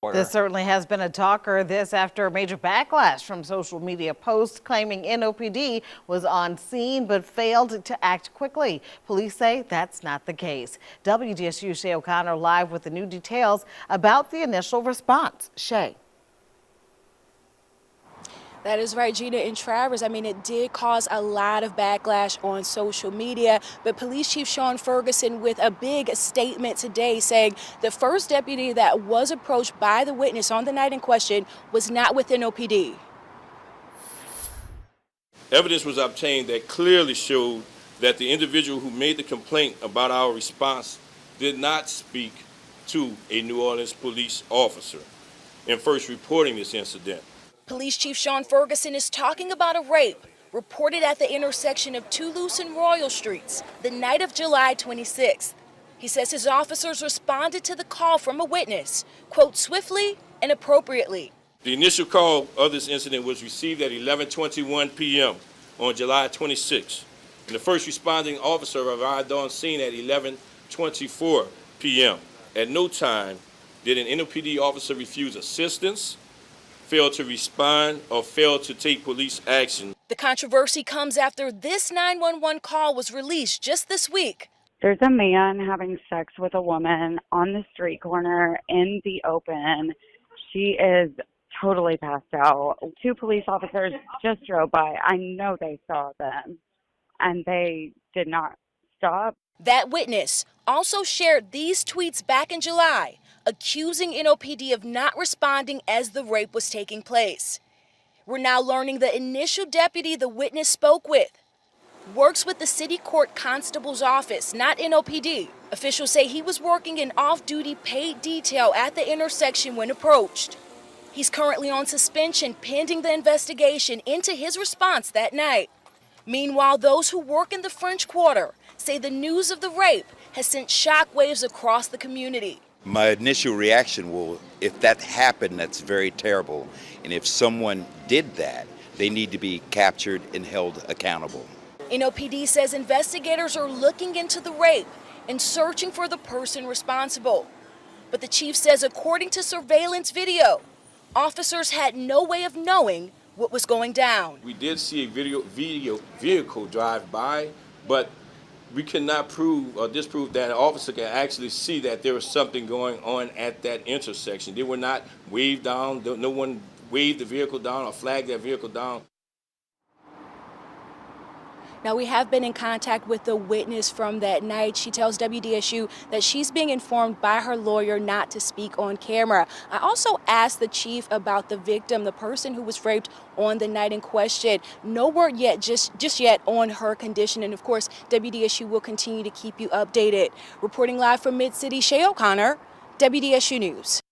This certainly has been a talker. This after a major backlash from social media posts claiming NOPD was on scene but failed to act quickly. Police say that's not the case. WDSU Shay O'Connor live with the new details about the initial response. Shay. That is right, Gina and Travers. I mean, it did cause a lot of backlash on social media, but Police Chief Sean Ferguson with a big statement today saying the first deputy that was approached by the witness on the night in question was not with NOPD. Evidence was obtained that clearly showed that the individual who made the complaint about our response did not speak to a New Orleans police officer in first reporting this incident. Police Chief Sean Ferguson is talking about a rape reported at the intersection of Toulouse and Royal Streets the night of July 26th. He says his officers responded to the call from a witness, quote, swiftly and appropriately. The initial call of this incident was received at 11:21 p.m. on July 26th, and the first responding officer arrived on scene at 11:24 p.m. At no time did an NOPD officer refuse assistance, fail to respond, or fail to take police action. The controversy comes after this 911 call was released just this week. There's a man having sex with a woman on the street corner in the open. She is totally passed out. Two police officers just drove by. I know they saw them, and they did not stop. That witness also shared these tweets back in July, accusing NOPD of not responding as the rape was taking place. We're now learning the initial deputy the witness spoke with works with the city court constable's office, not NOPD. Officials say he was working in off-duty paid detail at the intersection when approached. He's currently on suspension pending the investigation into his response that night. Meanwhile, those who work in the French Quarter say the news of the rape has sent shockwaves across the community. My initial reaction will, if that happened, that's very terrible. And if someone did that, they need to be captured and held accountable. NOPD says investigators are looking into the rape and searching for the person responsible. But the chief says according to surveillance video, officers had no way of knowing what was going down. We did see a vehicle drive by, but we cannot prove or disprove that an officer can actually see that there was something going on at that intersection. They were not waved down. No one waved the vehicle down or flagged that vehicle down. Now, we have been in contact with the witness from that night. She tells WDSU that she's being informed by her lawyer not to speak on camera. I also asked the chief about the victim, the person who was raped on the night in question. No word yet, just yet on her condition. And of course, WDSU will continue to keep you updated. Reporting live from Mid-City, Shay O'Connor, WDSU News.